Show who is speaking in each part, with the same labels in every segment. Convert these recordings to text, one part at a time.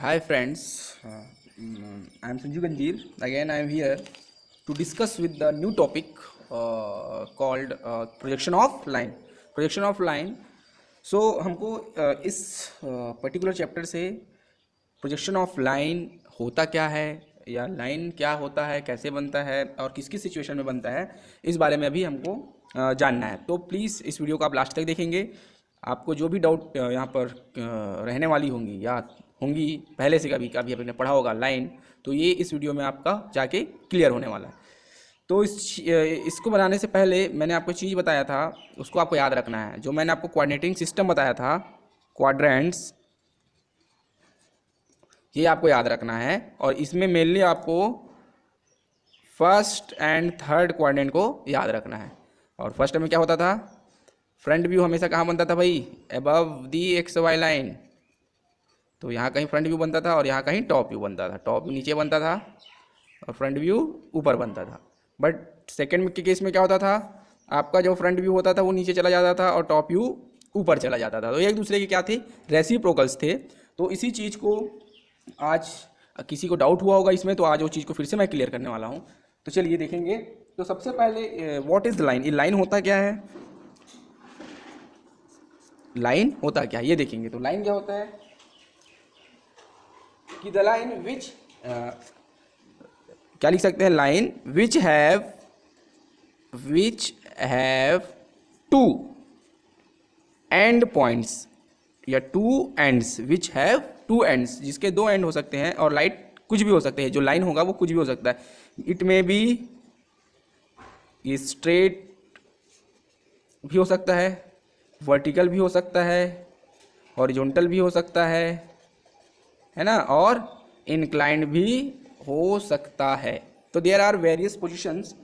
Speaker 1: Hi friends, I am Sanju Ganjir. Again, I am here to discuss with the new topic called projection of line. Projection of line. So हमको इस particular chapter से projection of line होता क्या है या line क्या होता है, कैसे बनता है और किस किस सिचुएशन में बनता है, इस बारे में अभी हमको जानना है। तो प्लीज़ इस वीडियो को आप लास्ट तक देखेंगे। आपको जो भी डाउट यहाँ पर रहने वाली होंगी या होंगी पहले से कभी कभी आपने पढ़ा होगा लाइन, तो ये इस वीडियो में आपका जाके क्लियर होने वाला है। तो इसको बनाने से पहले मैंने आपको चीज़ बताया था, उसको आपको याद रखना है। जो मैंने आपको कोऑर्डिनेटिंग सिस्टम बताया था, क्वाड्रेंट्स, ये आपको याद रखना है। और इसमें मेनली आपको फर्स्ट एंड थर्ड क्वाड्रेंट को याद रखना है। और फर्स्ट में क्या होता था, फ्रंट व्यू हमेशा कहाँ बनता था भाई, above the x y line. तो यहाँ कहीं फ्रंट व्यू बनता था और यहाँ कहीं टॉप व्यू बनता था। टॉप व्यू नीचे बनता था और फ्रंट व्यू ऊपर बनता था। बट सेकेंड के केस में क्या होता था, आपका जो फ्रंट व्यू होता था वो नीचे चला जाता था और टॉप व्यू ऊपर चला जाता था। तो एक दूसरे के क्या थे, रेसिप्रोकल्स थे। तो इसी चीज़ को आज किसी को डाउट हुआ होगा इसमें, तो आज वो चीज़ को फिर से मैं क्लियर करने वाला हूँ। तो चलिए देखेंगे। तो सबसे पहले व्हाट इज़ द लाइन, ये लाइन होता क्या है, लाइन होता क्या है ये देखेंगे। तो लाइन क्या होता है कि द लाइन विच, क्या लिख सकते हैं, line which have two end points या two ends, which have two ends, जिसके दो एंड हो सकते हैं। और लाइट कुछ भी हो सकते हैं, जो लाइन होगा वो कुछ भी हो सकता है। इट में बी स्ट्रेट भी हो सकता है, वर्टिकल भी हो सकता है, हॉरिजॉन्टल भी हो सकता है ना, और इंक्लाइंड भी हो सकता है। तो there are various positions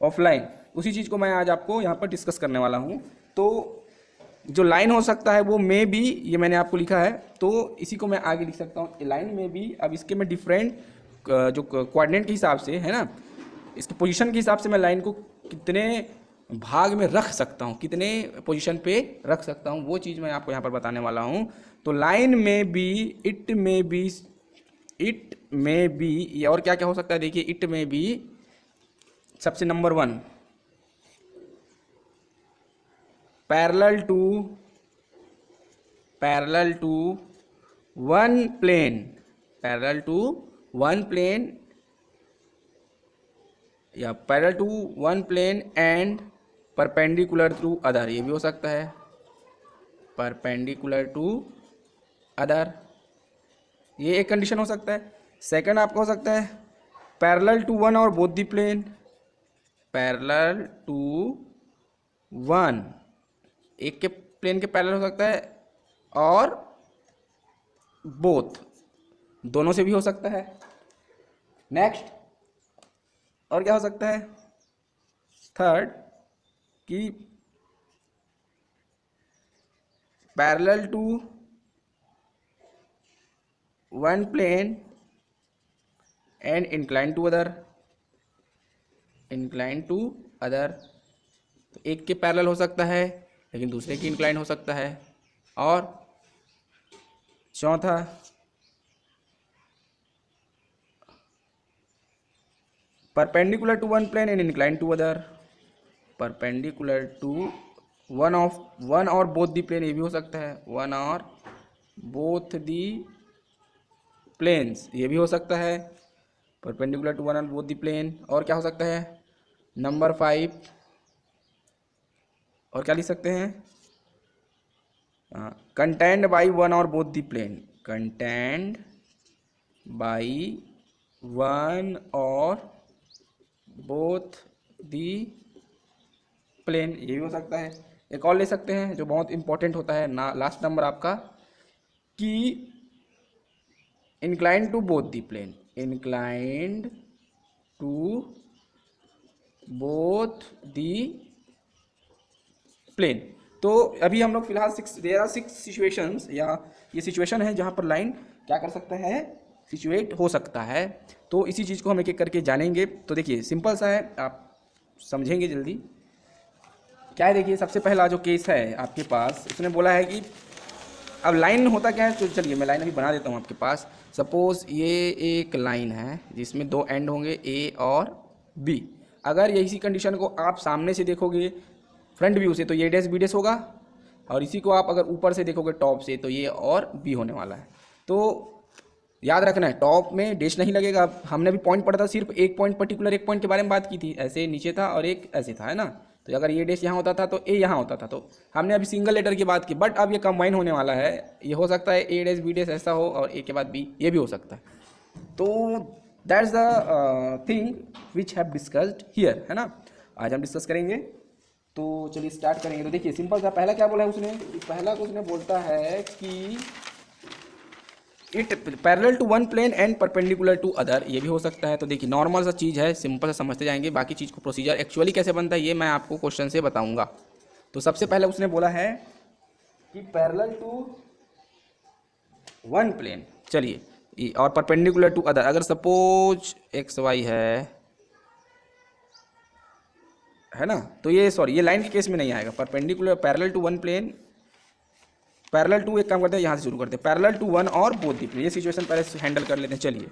Speaker 1: of line. उसी चीज़ को मैं आज आपको यहाँ पर डिस्कस करने वाला हूँ। तो जो लाइन हो सकता है वो में भी, ये मैंने आपको लिखा है, तो इसी को मैं आगे लिख सकता हूँ, लाइन में भी। अब इसके मैं डिफरेंट जो कोऑर्डिनेट के हिसाब से है ना, इसके पोजीशन के हिसाब से मैं लाइन को कितने भाग में रख सकता हूँ, कितने पोजीशन पे रख सकता हूँ, वो चीज़ मैं आपको यहाँ पर बताने वाला हूँ। तो लाइन में भी, इट में भी, और क्या क्या हो सकता है देखिए। इट में भी सबसे number one, parallel to one plane, parallel to one plane या parallel to one plane and perpendicular to other, ये भी हो सकता है, परपेंडिकुलर टू अदर, ये एक कंडीशन हो सकता है। सेकंड आपका हो सकता है पैरेलल टू वन और both the plane, parallel to one, एक के प्लेन के पैरेलल हो सकता है और बोथ, दोनों से भी हो सकता है। नेक्स्ट और क्या हो सकता है, थर्ड कि parallel to one plane and incline to other, incline to other. तो एक के पैरेलल हो सकता है लेकिन दूसरे की इंक्लाइन हो सकता है। और चौथा perpendicular to one plane and incline to other, perpendicular to one और बोथ दी प्लेन, ये भी हो सकता है, वन और बोथ दी प्लेन्स, ये भी हो सकता है, परपेंडिकुलर टू वन और बोथ दी प्लेन। और क्या हो सकता है, नंबर 5, और क्या लिख सकते हैं, कंटेंड बाई वन और both the plane, contained by one और बोथ दी प्लेन, ये भी हो सकता है। एक और ले सकते हैं जो बहुत इंपॉर्टेंट होता है ना, लास्ट नंबर आपका, कि inclined to both the plane, inclined to both the plane. तो अभी हम लोग फिलहाल देयर आर 6 सिचुएशंस, या ये सिचुएशन है जहाँ पर लाइन क्या कर सकता है, सिचुएट हो सकता है। तो इसी चीज़ को हम एक एक करके जानेंगे। तो देखिए सिंपल सा है, आप समझेंगे जल्दी। क्या है देखिए, सबसे पहला जो केस है आपके पास, उसने बोला है कि अब लाइन होता क्या है, तो चलिए मैं लाइन अभी बना देता हूँ आपके पास। सपोज ये एक लाइन है जिसमें दो एंड होंगे ए और बी। अगर ये इसी कंडीशन को आप सामने से देखोगे फ्रंट व्यू से तो ये डैश बी डैश होगा, और इसी को आप अगर ऊपर से देखोगे टॉप से तो ये और बी होने वाला है। तो याद रखना है टॉप में डैश नहीं लगेगा। हमने भी पॉइंट पढ़ा था, सिर्फ एक पॉइंट पर्टिकुलर एक पॉइंट के बारे में बात की थी, ऐसे नीचे था और एक ऐसे था, है ना। तो अगर ये डैश यहाँ होता था तो ए यहाँ होता था, तो हमने अभी सिंगल लेटर की बात की। बट अब ये कंबाइन होने वाला है, ये हो सकता है ए डैश बी डैश ऐसा हो और ए के बाद बी, ये भी हो सकता है। तो that's the thing which have discussed here, है ना। आज हम डिस्कस करेंगे, तो चलिए स्टार्ट करेंगे। तो देखिए सिंपल सा पहला क्या बोला है उसने, पहला को उसने बोलता है कि it parallel to one plane and perpendicular to other, ये भी हो सकता है। तो देखिए नॉर्मल सा चीज़ है, सिंपल सा समझते जाएंगे, बाकी चीज़ को प्रोसीजर एक्चुअली कैसे बनता है ये मैं आपको क्वेश्चन से बताऊंगा। तो सबसे पहले उसने बोला है कि पैरेलल टू वन प्लेन, चलिए, और परपेंडिकुलर टू अदर। अगर सपोज एक्स वाई है ना, तो ये सॉरी ये लाइन के केस में नहीं आएगा। Perpendicular parallel to one plane, parallel to, एक काम करते हैं यहाँ से शुरू करते हैं, पैरेलल टू वन और बोथ दी प्लेन। ये सिचुएशन पहले हैंडल कर लेते हैं। चलिए,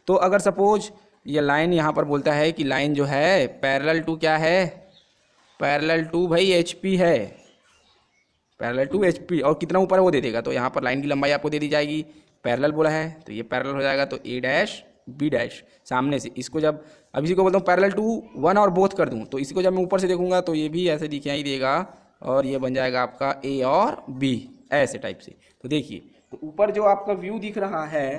Speaker 1: तो अगर सपोज ये लाइन यहाँ पर बोलता है कि लाइन जो है पैरेलल टू क्या है, पैरेलल टू भाई एच पी है, पैरेलल टू एच पी, और कितना ऊपर है वो दे देगा। तो यहाँ पर लाइन की लंबाई आपको दे दी जाएगी, पैरेलल बोला है तो ये पैरेलल हो जाएगा, तो ए डैश बी डैश सामने से। इसको जब अब इसी को बोलता हूँ पैरेलल टू वन और बोथ कर दूँ, तो इसी को जब मैं ऊपर से देखूंगा तो ये भी ऐसे दिखाई देगा, और ये बन जाएगा आपका ए और बी, ऐसे टाइप से। तो देखिए, तो ऊपर जो आपका व्यू दिख रहा है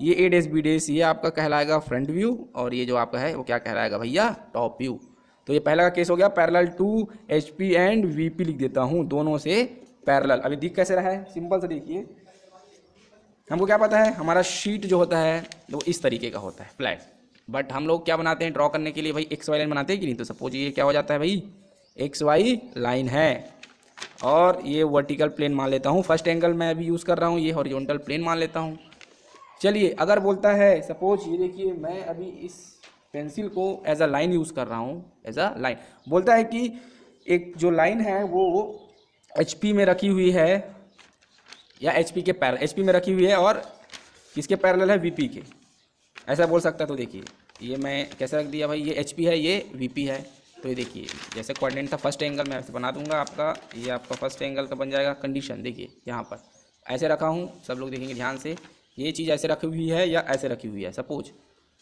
Speaker 1: ये ए डैश बी डैश, ये आपका कहलाएगा फ्रंट व्यू, और ये जो आपका है वो क्या कहलाएगा भैया, टॉप व्यू। तो ये पहला का केस हो गया parallel to H P and V P, लिख देता हूँ दोनों से पैरेलल। अभी दिख कैसे रहा है, सिंपल से देखिए, हमको क्या पता है हमारा शीट जो होता है वो इस तरीके का होता है फ्लैट, बट हम लोग क्या बनाते हैं ड्रॉ करने के लिए भाई एक्स वाई लाइन बनाते हैं कि नहीं। तो सपोज ये क्या हो जाता है भाई, एक्स वाई लाइन है, और ये वर्टिकल प्लेन मान लेता हूँ, फर्स्ट एंगल मैं अभी यूज़ कर रहा हूँ, ये हॉरिजॉन्टल प्लेन मान लेता हूँ। चलिए, अगर बोलता है सपोज ये देखिए, मैं अभी इस पेंसिल को एज अ लाइन यूज़ कर रहा हूँ, एज अ लाइन बोलता है कि एक जो लाइन है वो एच पी में रखी हुई है, या एच पी के पैरेलल, एच पी में रखी हुई है, और किसके पैरेलल है, वी पी के, ऐसा बोल सकता है। तो देखिए ये मैं कैसे रख दिया भाई, ये एच पी है, ये वी पी है। तो ये देखिए जैसे कोऑर्डिनेट था फर्स्ट एंगल मैं ऐसे बना दूंगा आपका, ये आपका फर्स्ट एंगल का बन जाएगा। कंडीशन देखिए यहाँ पर ऐसे रखा हूँ, सब लोग देखेंगे ध्यान से, ये चीज़ ऐसे रखी हुई है या ऐसे रखी हुई है। सपोज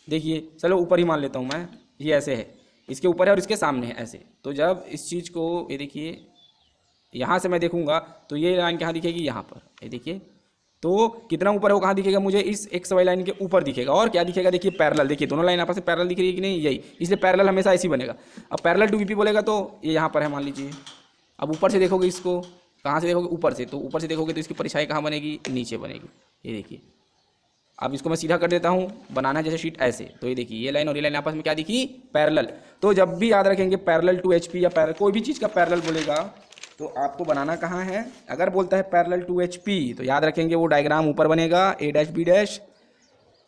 Speaker 1: देखिए, चलो ऊपर ही मान लेता हूँ मैं, ये ऐसे है, इसके ऊपर है और इसके सामने है ऐसे। तो जब इस चीज़ को ये देखिए यहाँ से मैं देखूँगा तो ये लाइन कहाँ दिखेगी, यहाँ पर, ये देखिए। तो कितना ऊपर है वो कहाँ दिखेगा मुझे, इस एक्स वाई लाइन के ऊपर दिखेगा, और क्या दिखेगा देखिए पैरेलल। देखिए दोनों लाइन आपस में पैरेलल दिख रही है कि नहीं, यही, इसलिए पैरेलल हमेशा ऐसी बनेगा। अब पैरेलल टू वीपी बोलेगा तो ये यहाँ पर है मान लीजिए। अब ऊपर से देखोगे इसको, कहाँ से देखोगे, ऊपर से, तो ऊपर से देखोगे तो इसकी परिछाई कहाँ बनेगी, नीचे बनेगी, ये देखिए। अब इसको मैं सीधा कर देता हूँ, बनाना जैसे शीट ऐसे। तो ये देखिए ये लाइन और ये लाइन आपस में क्या दिखी, पैरेलल। तो जब भी याद रखेंगे पैरेलल टू एच पी या पैरेलल कोई भी चीज़ का पैरेलल बोलेगा तो आपको बनाना कहाँ है। अगर बोलता है पैरेलल टू एच पी तो याद रखेंगे वो डायग्राम ऊपर बनेगा, A dash B dash,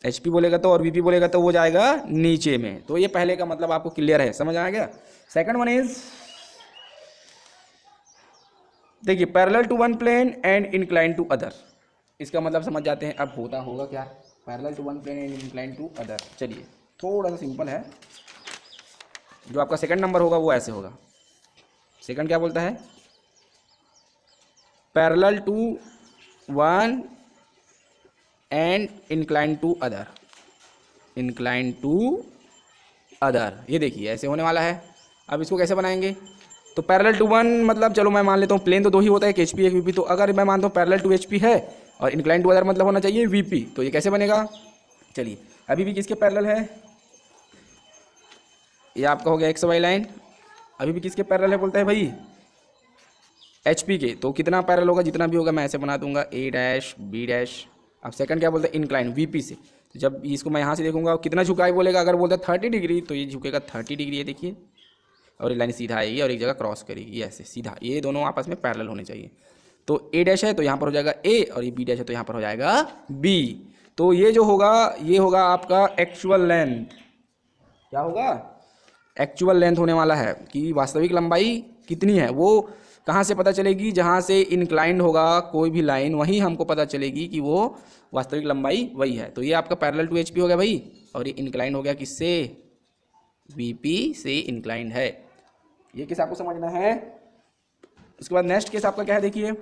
Speaker 1: H P बोलेगा तो, और वी पी बोलेगा तो वो जाएगा नीचे में। तो ये पहले का मतलब आपको क्लियर है, समझ आ गया। सेकंड वन इज देखिए parallel to one plane and incline to other, इसका मतलब समझ जाते हैं। अब होता होगा क्या, parallel to one plane and incline to other. चलिए थोड़ा सा सिंपल है, जो आपका सेकंड नंबर होगा वो ऐसे होगा। सेकंड क्या बोलता है, parallel to one and incline to other, incline to other. ये देखिए ऐसे होने वाला है। अब इसको कैसे बनाएंगे, तो पैरेलल टू वन मतलब चलो मैं मान लेता हूँ प्लेन तो दो ही होता है, एक एच पी एक वीपी। तो अगर मैं मानता हूँ पैरेलल टू एच पी है और इंक्लाइन टू अदर मतलब होना चाहिए वीपी, तो ये कैसे बनेगा। चलिए अभी भी किसके पैरेलल है, ये आपका हो गया एक्स वाई लाइन, अभी भी किसके पैरेलल है बोलता है भाई, एच पी के। तो कितना पैरेलल होगा, जितना भी होगा मैं ऐसे बना दूंगा, ए डैश बी डैश। अब सेकंड क्या बोलता है, इंक्लाइन वी पी से। तो जब इसको मैं यहाँ से देखूंगा कितना झुकाए बोलेगा, अगर बोलता है 30 डिग्री तो ये झुकेगा 30 डिग्री, ये देखिए, और ये लाइन सीधा आएगी और एक जगह क्रॉस करेगी ऐसे सीधा। ये दोनों आपस में पैरेलल होने चाहिए। तो ए डैश है तो यहाँ पर हो जाएगा ए, और ये बी डैश है तो यहाँ पर हो जाएगा बी। तो ये जो होगा ये होगा आपका एक्चुअल लेंथ। क्या होगा, एक्चुअल लेंथ होने वाला है कि वास्तविक लंबाई कितनी है। वो कहाँ से पता चलेगी? जहाँ से इंक्लाइंड होगा कोई भी लाइन, वहीं हमको पता चलेगी कि वो वास्तविक लंबाई वही है। तो ये आपका पैरेलल टू HP हो गया भाई, और ये इंक्लाइंड हो गया किससे? VP से इंक्लाइंड है। ये केस आपको समझना है। उसके बाद नेक्स्ट केस आपका क्या है, देखिए,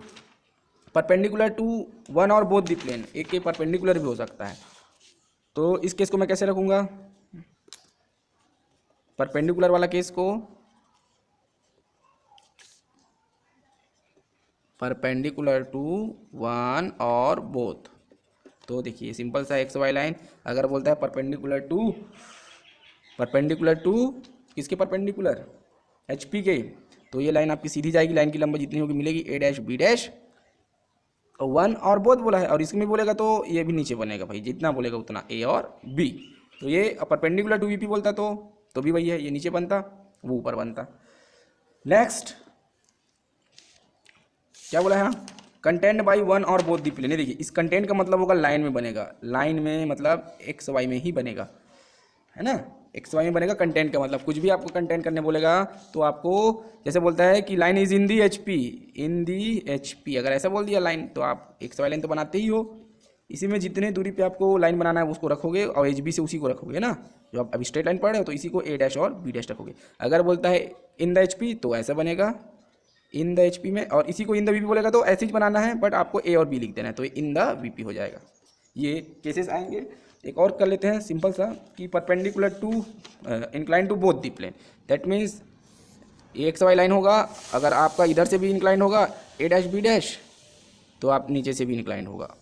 Speaker 1: परपेंडिकुलर टू वन और बोथ द प्लेन। एक के परपेंडिकुलर भी हो सकता है, तो इस केस को मैं कैसे रखूँगा? परपेंडिकुलर वाला केस को परपेंडिकुलर टू वन और बोथ। तो देखिए सिंपल सा XY लाइन, अगर बोलता है परपेंडिकुलर टू किसके परपेंडिकुलर? HP के, तो ये लाइन आपकी सीधी जाएगी, लाइन की लंबाई जितनी होगी मिलेगी A' B', और वन और बोथ बोला है, और इसमें बोलेगा तो ये भी नीचे बनेगा भाई, जितना बोलेगा उतना A और B। तो ये परपेंडिकुलर टू VP बोलता तो भी वही है, ये नीचे बनता, वो ऊपर बनता। नेक्स्ट क्या बोला है? कंटेंट बाई वन और बोथ दी प्लेन। देखिए इस कंटेंट का मतलब होगा लाइन में बनेगा, लाइन में मतलब XY में ही बनेगा, है ना, XY में बनेगा। कंटेंट का मतलब कुछ भी आपको कंटेंट करने बोलेगा तो आपको जैसे बोलता है कि line is in the HP, अगर ऐसा बोल दिया लाइन, तो आप XY लाइन तो बनाते ही हो, इसी में जितने दूरी पे आपको लाइन बनाना है उसको रखोगे, और HB से उसी को रखोगे ना, जो आप अभी स्ट्रेट लाइन पढ़ रहे हो तो इसी को A' और B' रखोगे। अगर बोलता है इन द HP तो ऐसा बनेगा इन द HP में, और इसी को इन द VP बोलेगा तो ऐसे ही बनाना है, बट आपको A और B लिख देना है, तो इन द VP हो जाएगा। ये केसेस आएंगे। एक और कर लेते हैं सिंपल सा कि perpendicular to incline to both the plane, that means XY line होगा, अगर आपका इधर से भी इंक्लाइन होगा A' B', तो आप नीचे से भी इंक्लाइन होगा,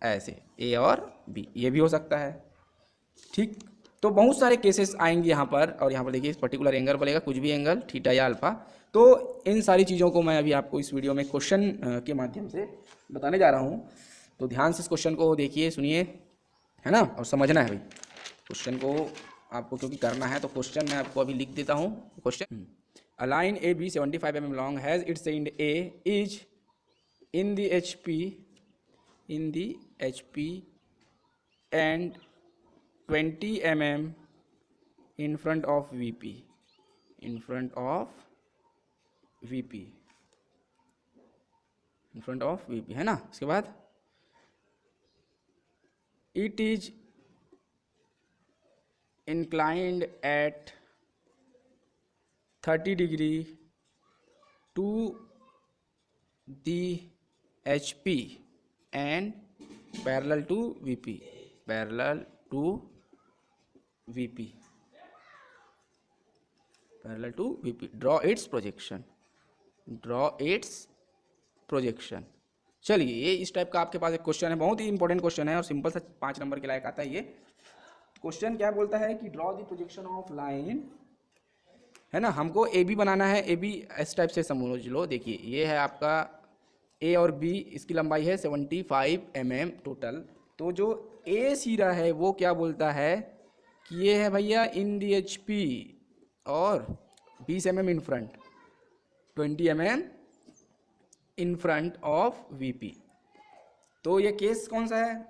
Speaker 1: ऐसे A और B, ये भी हो सकता है। ठीक, तो बहुत सारे केसेस आएंगे यहाँ पर, और यहाँ पर देखिए पर्टिकुलर एंगल बोलेगा, कुछ भी एंगल, थीटा या अल्फा। तो इन सारी चीज़ों को मैं अभी आपको इस वीडियो में क्वेश्चन के माध्यम से बताने जा रहा हूँ। तो ध्यान से इस क्वेश्चन को देखिए, सुनिए, है ना, और समझना है भाई क्वेश्चन को आपको, क्योंकि करना है। तो क्वेश्चन मैं आपको अभी लिख देता हूँ। Question, a line AB 75 mm long has its and A is in the HP and 20 mm in front of VP, है ना। इसके बाद it is inclined at 30 degree to the HP and parallel to VP, draw its projection। चलिए, ये इस type का आपके पास एक क्वेश्चन है, बहुत ही इंपॉर्टेंट क्वेश्चन है और सिंपल सा 5 नंबर के लायक आता है। ये क्वेश्चन क्या बोलता है कि draw the projection of line, है ना, हमको AB बनाना है। AB इस टाइप से समझ लो, देखिए ये है आपका A और B, इसकी लंबाई है 75 mm टोटल। तो जो A सिरा है वो क्या बोलता है कि ये है भैया इन दी HP और 20 mm in front, 20 mm in front of VP। तो ये केस कौन सा है,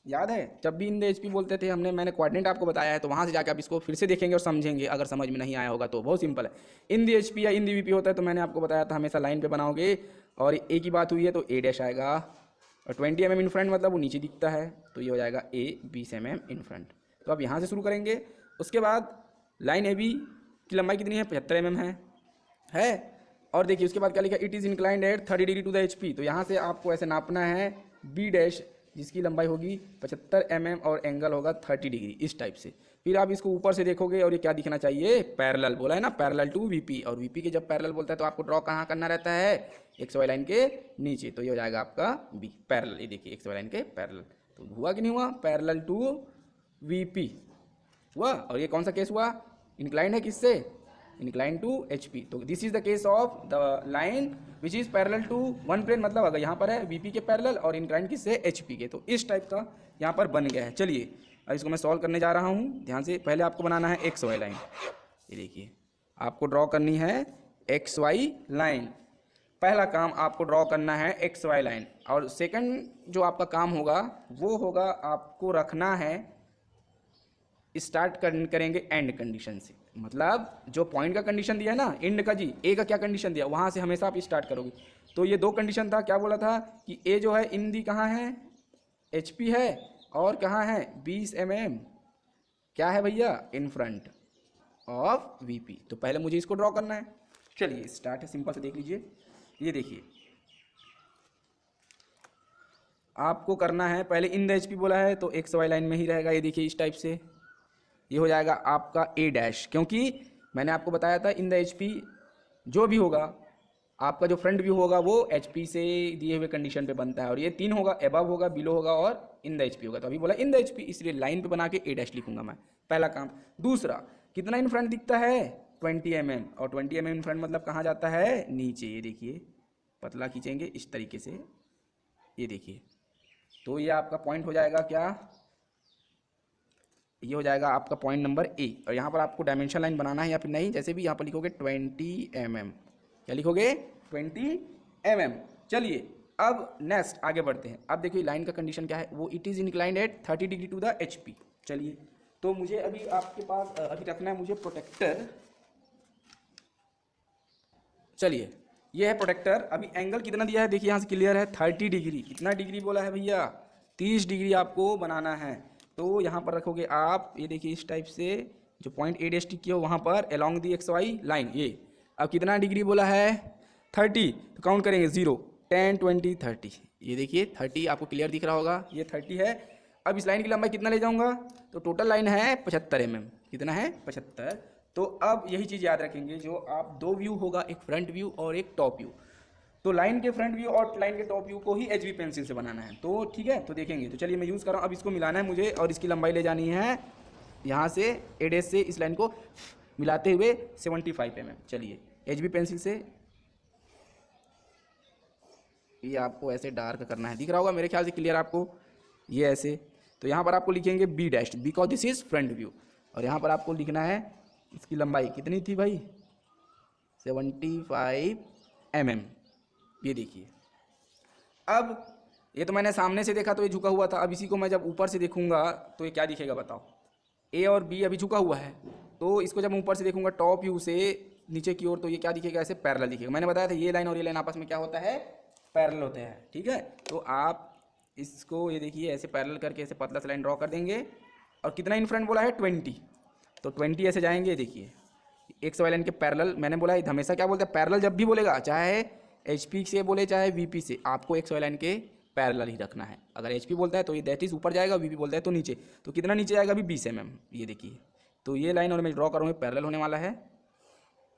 Speaker 1: याद है? जब भी इन द HP बोलते थे मैंने कोऑर्डिनेट आपको बताया है, तो वहाँ से जाकर आप इसको फिर से देखेंगे और समझेंगे, अगर समझ में नहीं आया होगा तो। बहुत सिंपल है, इन द HP या इन द VP होता है तो मैंने आपको बताया था हमेशा लाइन पे बनाओगे, और A की बात हुई है तो A' आएगा, और 20 mm इन फ्रंट मतलब वो नीचे दिखता है, तो ये हो जाएगा A 20 mm इन फ्रंट। तो अब यहाँ से शुरू करेंगे। उसके बाद लाइन AB की लंबाई कितनी है, 75 mm है। और देखिए उसके बाद क्या लिखा, it is inclined at 30 degree to the HP। तो यहाँ से आपको ऐसे नापना है B' जिसकी लंबाई होगी 75 mm और एंगल होगा 30 डिग्री, इस टाइप से। फिर आप इसको ऊपर से देखोगे और ये क्या दिखना चाहिए, पैरेलल बोला है ना, पैरेलल टू VP। और VP के जब पैरेलल बोलता है तो आपको ड्रॉ कहाँ करना रहता है, XY लाइन के नीचे। तो ये हो जाएगा आपका B, पैरेलल। ये देखिए XY लाइन के पैरेलल। तो हुआ कि नहीं हुआ, पैरेलल टू VP हुआ। और ये कौन सा केस हुआ, इंक्लाइंड है किससे, इंक्लाइंड टू HP। तो this is the case of the line which is parallel to one plane, मतलब अगर यहाँ पर है VP के पैरेलल और इंक्लाइंड किससे, HP के। तो इस टाइप का यहाँ पर बन गया है। चलिए अब इसको मैं सॉल्व करने जा रहा हूँ। ध्यान से, पहले आपको बनाना है XY लाइन। ये देखिए आपको ड्रॉ करनी है XY लाइन। पहला काम आपको ड्रॉ करना है XY लाइन, और सेकंड जो आपका काम होगा वो होगा आपको रखना है स्टार्ट करेंगे एंड कंडीशन से, मतलब जो पॉइंट का कंडीशन दिया है ना एंड का जी, ए का क्या कंडीशन दिया वहाँ से हमेशा आप स्टार्ट करोगे। तो ये दो कंडीशन था, क्या बोला था कि ए जो है इन दी कहाँ है, एच पी है, और कहाँ है 20 mm, क्या है भैया इन फ्रंट ऑफ वी पी। तो पहले मुझे इसको ड्रॉ करना है। चलिए स्टार्ट है, सिंपल से देख लीजिए। ये देखिए आपको करना है, पहले इन द एच पी बोला है तो एक्स वाई लाइन में ही रहेगा। ये देखिए इस टाइप से ये हो जाएगा आपका ए डैश, क्योंकि मैंने आपको बताया था इन द एच पी जो भी होगा आपका जो फ्रंट व्यू होगा वो एच पी से दिए हुए कंडीशन पे बनता है, और ये तीन होगा, एबव होगा, बिलो होगा और इन द एच पी होगा। तो अभी बोला इन द एच पी, इसलिए लाइन पे बना के ए डैश लिखूंगा मैं, पहला काम। दूसरा, कितना इन फ्रंट दिखता है 20 mm, और 20 mm इन फ्रंट मतलब कहाँ जाता है नीचे। ये देखिए पतला खींचेंगे इस तरीके से, ये देखिए। तो ये आपका पॉइंट हो जाएगा क्या, ये हो जाएगा आपका पॉइंट नंबर ए। और यहाँ पर आपको डायमेंशन लाइन बनाना है या फिर नहीं, जैसे भी यहाँ पर लिखोगे 20 mm, क्या लिखोगे 20 mm। चलिए अब नेक्स्ट आगे बढ़ते हैं। अब देखिए लाइन का कंडीशन क्या है, वो it is inclined at 30 degree to the H P. चलिए तो मुझे अभी आपके पास अभी रखना है मुझे प्रोटेक्टर। चलिए ये है प्रोटेक्टर। अभी एंगल कितना दिया है देखिए यहाँ से क्लियर है 30 डिग्री। कितना डिग्री बोला है भैया 30 डिग्री आपको बनाना है। तो यहाँ पर रखोगे आप, ये देखिए इस टाइप से जो पॉइंट ए डैश टिक किया वहाँ पर along the x y line. ये अब कितना डिग्री बोला है 30, तो काउंट करेंगे 0 10 20 30। ये देखिए 30 आपको क्लियर दिख रहा होगा, ये 30 है। अब इस लाइन की लंबाई कितना ले जाऊँगा, तो टोटल लाइन है 75 mm। कितना है 75। तो अब यही चीज़ याद रखेंगे, जो आप दो व्यू होगा, एक फ्रंट व्यू और एक टॉप व्यू। तो लाइन के फ्रंट व्यू और लाइन के टॉप व्यू को ही एचबी पेंसिल से बनाना है। तो ठीक है, तो देखेंगे। तो चलिए मैं यूज़ कर रहा हूँ। अब इसको मिलाना है मुझे, और इसकी लंबाई ले जानी है यहाँ से ए डैश से इस लाइन को मिलाते हुए 75 mm। चलिए एचबी पेंसिल से ये आपको ऐसे डार्क करना है, दिख रहा होगा मेरे ख्याल से क्लियर आपको, ये ऐसे। तो यहाँ पर आपको लिखेंगे b dash, because this is front view. और यहाँ पर आपको लिखना है इसकी लंबाई कितनी थी भाई 75 mm। ये देखिए अब ये तो मैंने सामने से देखा तो ये झुका हुआ था। अब इसी को मैं जब ऊपर से देखूंगा तो ये क्या दिखेगा बताओ, ए और बी अभी झुका हुआ है, तो इसको जब मैं ऊपर से देखूंगा टॉप व्यू से नीचे की ओर, तो ये क्या दिखेगा ऐसे पैरेलल दिखेगा। मैंने बताया था ये लाइन और ये लाइन आपस में क्या होता है पैरेलल होते हैं, ठीक है। तो आप इसको ये देखिए ऐसे पैरेलल करके ऐसे पतला सा लाइन ड्रॉ कर देंगे। और कितना इन फ्रंट बोला है 20, तो 20 ऐसे जाएंगे। देखिए एक्स वाई लाइन के पैरेलल, मैंने बोला हमेशा क्या बोलते हैं पैरेलल, जब भी बोलेगा चाहे एच पी से बोले चाहे वी पी से, आपको एक्स वाई लाइन के पैरेलल ही रखना है। अगर एच पी बोलता है तो ये दैट इज ऊपर जाएगा, वी पी बोलता है तो नीचे। तो कितना नीचे जाएगा अभी 20 mm। ये देखिए तो ये लाइन और मैं ड्रॉ करूँगा पैरेलल होने वाला है,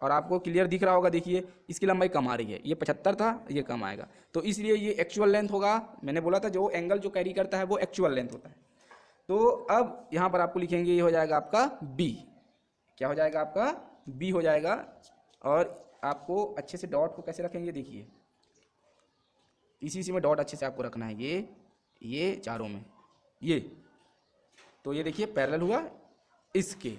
Speaker 1: और आपको क्लियर दिख रहा होगा। देखिए इसकी लंबाई कम आ रही है, ये 75 था ये कम आएगा, तो इसलिए ये एक्चुअल लेंथ होगा। मैंने बोला था जो एंगल जो कैरी करता है वो एक्चुअल लेंथ होता है। तो अब यहाँ पर आपको लिखेंगे ये हो जाएगा आपका बी, क्या हो जाएगा आपका बी हो जाएगा। और आपको अच्छे से डॉट को कैसे रखेंगे देखिए, इसी में डॉट अच्छे से आपको रखना है, ये चारों में ये। तो ये देखिए पैरेलल हुआ इसके,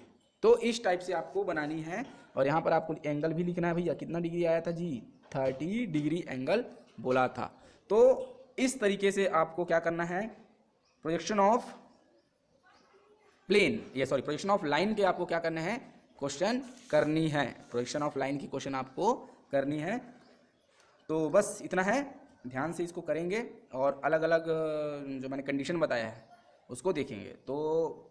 Speaker 1: तो इस टाइप से आपको बनानी है। और यहाँ पर आपको एंगल भी लिखना है भैया, कितना डिग्री आया था जी 30 डिग्री एंगल बोला था। तो इस तरीके से आपको क्या करना है, प्रोजेक्शन ऑफ प्लेन, ये सॉरी प्रोजेक्शन ऑफ लाइन के आपको क्या करना है क्वेश्चन करनी है, प्रोजेक्शन ऑफ लाइन की क्वेश्चन आपको करनी है। तो बस इतना है, ध्यान से इसको करेंगे और अलग अलग जो मैंने कंडीशन बताया है उसको देखेंगे। तो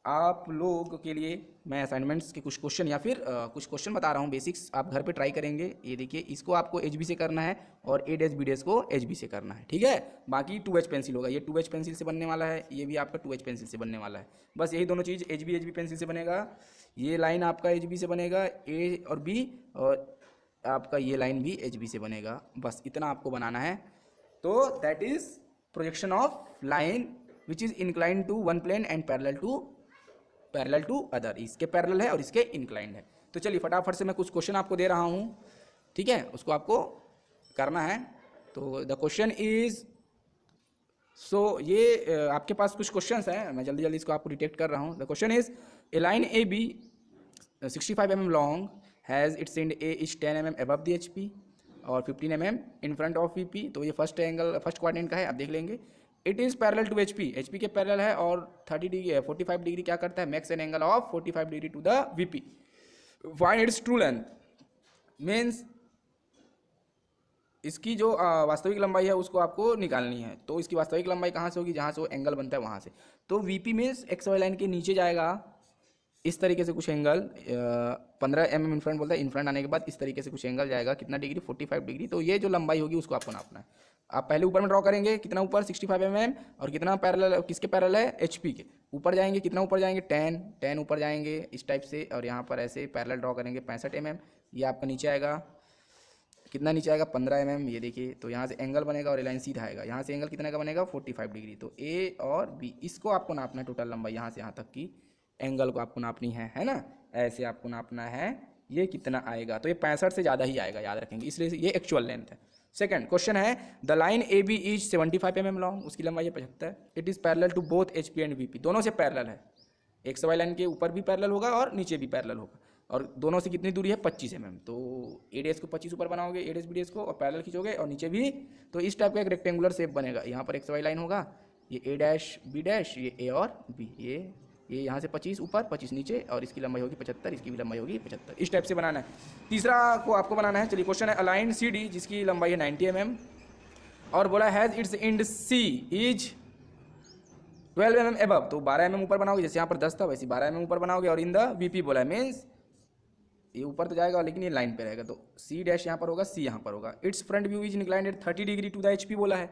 Speaker 1: आप लोग के लिए मैं असाइनमेंट्स के कुछ क्वेश्चन या फिर कुछ क्वेश्चन बता रहा हूँ बेसिक्स, आप घर पे ट्राई करेंगे। ये देखिए इसको आपको एच बी से करना है और ए डैश बी डैश को एच बी से करना है, ठीक है। बाकी 2H पेंसिल होगा, ये 2H पेंसिल से बनने वाला है, ये भी आपका 2H पेंसिल से बनने वाला है। बस यही दोनों चीज़ एच बी पेंसिल से बनेगा, ये लाइन आपका एच बी से बनेगा ए और बी, और आपका ये लाइन भी एच बी से बनेगा। बस इतना आपको बनाना है। तो that is projection of line which is inclined to one plane and parallel to other. इसके पैरेलल है और इसके इंक्लाइंड है। तो चलिए फटाफट से मैं कुछ क्वेश्चन आपको दे रहा हूँ, ठीक है, उसको आपको करना है। तो द क्वेश्चन इज ये आपके पास कुछ क्वेश्चंस हैं, मैं जल्दी जल्दी इसको आपको डिटेक्ट कर रहा हूँ। The question is a line a b 65 mm long has its end a is 10 mm above the H P और 15 mm in front of V P. तो ये फर्स्ट एंगल फर्स्ट क्वाड्रेंट का है, आप देख लेंगे। It is parallel to H P के parallel है और 30 डिग्री 45 डिग्री क्या करता है, makes an angle of 45 degree to the V P. Find its true length means इसकी जो वास्तविक लंबाई है उसको आपको निकालनी है। तो इसकी वास्तविक लंबाई कहाँ से होगी, जहाँ से वो एंगल बनता है वहाँ से। तो V P means x y line के नीचे जाएगा इस तरीके से कुछ एंगल 15 mm इन फ्रंट बोलता है, इन फ्रंट आने के बाद इस तरीके से कुछ एंगल जाएगा कितना डिग्री, 45 डिग्री। तो ये जो लंबाई होगी उसको आपको नापना है। आप पहले ऊपर में ड्रॉ करेंगे, कितना ऊपर 65 mm और कितना पैरेलल, किसके पैरेलल है, HP के ऊपर जाएंगे, कितना ऊपर जाएंगे 10 ऊपर जाएंगे इस टाइप से, और यहाँ पर ऐसे पैरेलल ड्रॉ करेंगे 65 mm। ये आपका नीचे आएगा, कितना नीचे आएगा 15 mm। ये देखिए, तो यहाँ से एंगल बनेगा और लाइन सीधा आएगा, यहाँ से एंगल कितने का बनेगा 45 डिग्री। तो A और B इसको आपको नापना है, टोटल लंबाई यहाँ से यहाँ तक की एंगल को आपको नापनी है ना, ऐसे आपको नापना है। ये कितना आएगा, तो ये 65 से ज़्यादा ही आएगा, याद रखेंगे, इसलिए ये एक्चुअल लेंथ है। सेकंड क्वेश्चन है the line a b is 75 mm long, उसकी लंबाई है 75। It is parallel to both H P and V P, दोनों से पैरेलल है, एक्स वाई लाइन के ऊपर भी पैरेलल होगा और नीचे भी पैरेलल होगा, और दोनों से कितनी दूरी है 25 mm। तो ए डैश को 25 ऊपर बनाओगे, ए डैश बी डैश को, और पैरेलल खींचोगे और नीचे भी, तो इस टाइप का एक रेक्टेंगुलर शेप बनेगा। यहाँ पर एक्स वाई लाइन होगा, ये ए डैश बी डैश, ये ए और बी, ये यहाँ से 25 ऊपर 25 नीचे, और इसकी लंबाई होगी 75, इसकी भी लंबाई होगी 75। इस टाइप से बनाना है। तीसरा को आपको बनाना है। चलिए क्वेश्चन है अलाइन सी डी जिसकी लंबाई है 90 mm और बोला has its end c is 12 mm above, तो 12 mm ऊपर बनाओगे, जैसे यहाँ पर 10 था वैसे 12 mm ऊपर बनाओगे, और इन द वीपी बोला है मीन्स ये ऊपर तो जाएगा लेकिन ये लाइन पे रहेगा, तो सी डैश यहाँ पर होगा, सी यहाँ पर होगा। Its front view is inclined at 30 degree to the H P बोला है,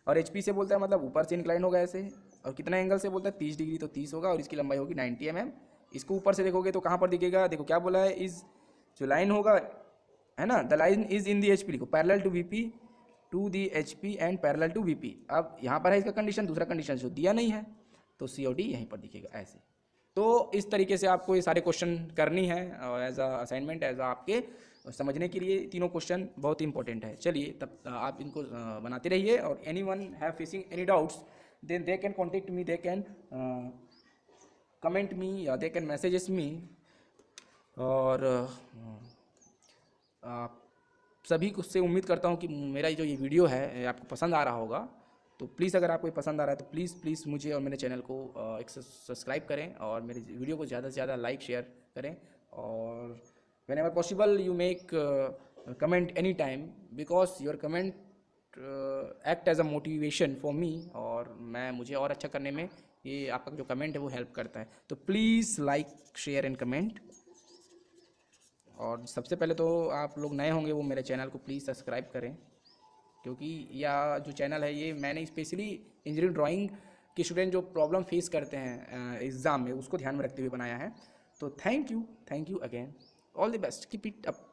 Speaker 1: और एच पी से बोलता है मतलब ऊपर से इंक्लाइन होगा ऐसे, और कितना एंगल से बोलता है 30 डिग्री, तो 30 होगा, और इसकी लंबाई होगी 90 mm। इसको ऊपर से देखोगे तो कहाँ पर दिखेगा, देखो क्या बोला है, इज जो लाइन होगा है ना, the line is in the H P, लिखो parallel to V P to the H P and parallel to V P. अब यहाँ पर है इसका कंडीशन, दूसरा कंडीशन जो दिया नहीं है, तो सी और डी यहीं पर दिखेगा ऐसे। तो इस तरीके से आपको ये सारे क्वेश्चन करनी है as a assignment, as a आपके समझने के लिए तीनों क्वेश्चन बहुत इंपॉर्टेंट है। चलिए तब आप इनको बनाते रहिए, और any one have facing any doubts then they can contact me, they can comment me या दे कैन मैसेजेस मी। और सभी को से उम्मीद करता हूँ कि मेरा जो ये वीडियो है आपको पसंद आ रहा होगा। तो प्लीज़ अगर आपको पसंद आ रहा है तो प्लीज़ मुझे और मेरे चैनल को एक सब्सक्राइब करें, और मेरे वीडियो को ज़्यादा से ज़्यादा लाइक शेयर करें, और whenever possible you make comment any time, because your comment act as a motivation for me, और मुझे और अच्छा करने में ये आपका जो कमेंट है वो हेल्प करता है। तो please like share and comment, और सबसे पहले तो आप लोग नए होंगे वो मेरे चैनल को प्लीज़ सब्सक्राइब करें, क्योंकि यह जो चैनल है ये मैंने स्पेशली इंजीनियरिंग ड्राइंग के स्टूडेंट जो प्रॉब्लम फेस करते हैं एग्ज़ाम में उसको ध्यान में रखते हुए बनाया है। तो thank you again, all the best, keep it up.